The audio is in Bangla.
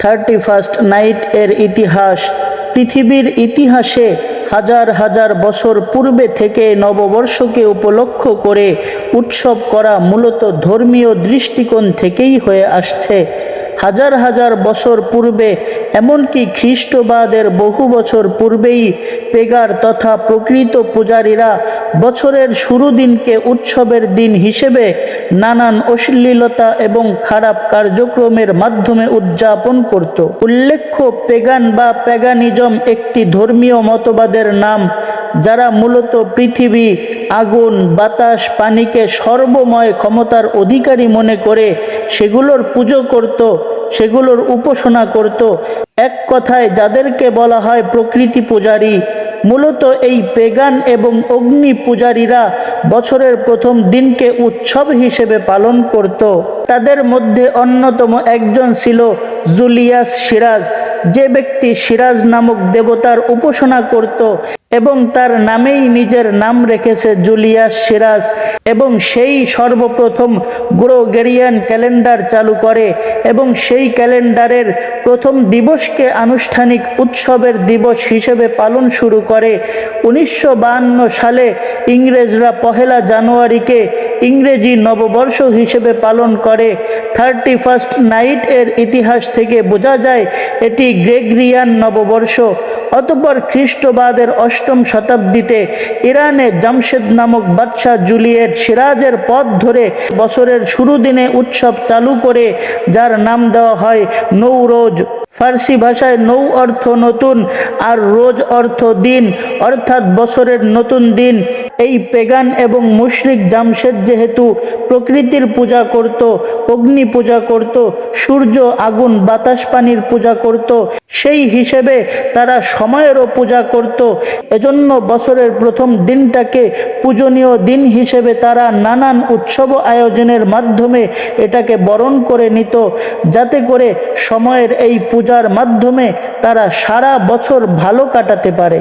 31st নাইট এর ইতিহাস। পৃথিবীর ইতিহাসে হাজার হাজার বছর পূর্বে থেকে নববর্ষকে উপলক্ষ করে উৎসব করা মূলত ধর্মীয় দৃষ্টিকোণ থেকেই হয়ে আসছে। হাজার হাজার বছর পূর্বে, এমনকি খ্রিস্টবাদের বহু বছর পূর্বেই পেগার তথা প্রকৃত পূজারীরা বছরের শুরু দিনকে উৎসবের দিন হিসেবে নানান অশ্লীলতা এবং খারাপ কার্যক্রমের মাধ্যমে উদযাপন করত। উল্লেখ্য, পেগান বা প্যাগানিজম একটি ধর্মীয় মতবাদের নাম যারা মূলত পৃথিবী, আগুন, বাতাস, পানিকে সর্বময় ক্ষমতার অধিকারী মনে করে সেগুলোর পুজো করত, সেগুলোর উপাসনা করত। এক কথায় যাদেরকে বলা হয় প্রকৃতি পূজারী। মূলত এই পেগান এবং অগ্নি পূজারীরা বছরের প্রথম দিনকে উৎসব হিসেবে পালন করত। তাদের মধ্যে অন্যতম একজন ছিল জুলিয়াস সিরাজ, যে ব্যক্তি সিরাজ নামক দেবতার উপাসনা করত এবং তার নামেই নিজের নাম রেখেছে জুলিয়াস সিরাজ, এবং সেই সর্বপ্রথম গ্রেগরিয়ান ক্যালেন্ডার চালু করে এবং সেই ক্যালেন্ডারের প্রথম দিবসকে আনুষ্ঠানিক উৎসবের দিবস হিসেবে পালন শুরু করে। 1952 সালে ইংরেজরা 1 জানুয়ারিকে ইংরেজি নববর্ষ হিসেবে পালন করে। 31st নাইট এর ইতিহাস থেকে বোঝা যায় এটি গ্রেগরিয়ান নববর্ষ। অতঃপর খ্রিস্টবাদের 8ম শতাব্দীতে ইরানে জামশেদ নামক বাদশাহ জুলিয়েট সিরাজের পথ ধরে বছরের শুরু দিনে উৎসব চালু করে, যার নাম দেওয়া হয় নৌরোজ। ফার্সি ভাষায় নৌ অর্থ নতুন আর রোজ অর্থ দিন, অর্থাৎ বছরের নতুন দিন। এই পেগান এবং মুশরিক জামশেদ যেহেতু প্রকৃতির পূজা করত, অগ্নি পূজা করত, সূর্য, আগুন, বাতাস, পানির পূজা করত, সেই হিসেবে তারা সময়েরও পূজা করত। এজন্য বছরের প্রথম দিনটাকে পূজনীয় দিন হিসেবে তারা নানান উৎসব আয়োজনের মাধ্যমে এটাকে বরণ করে নিত, যাতে করে সময়ের এই পূজার মাধ্যমে তারা সারা বছর ভালো কাটাতে পারে।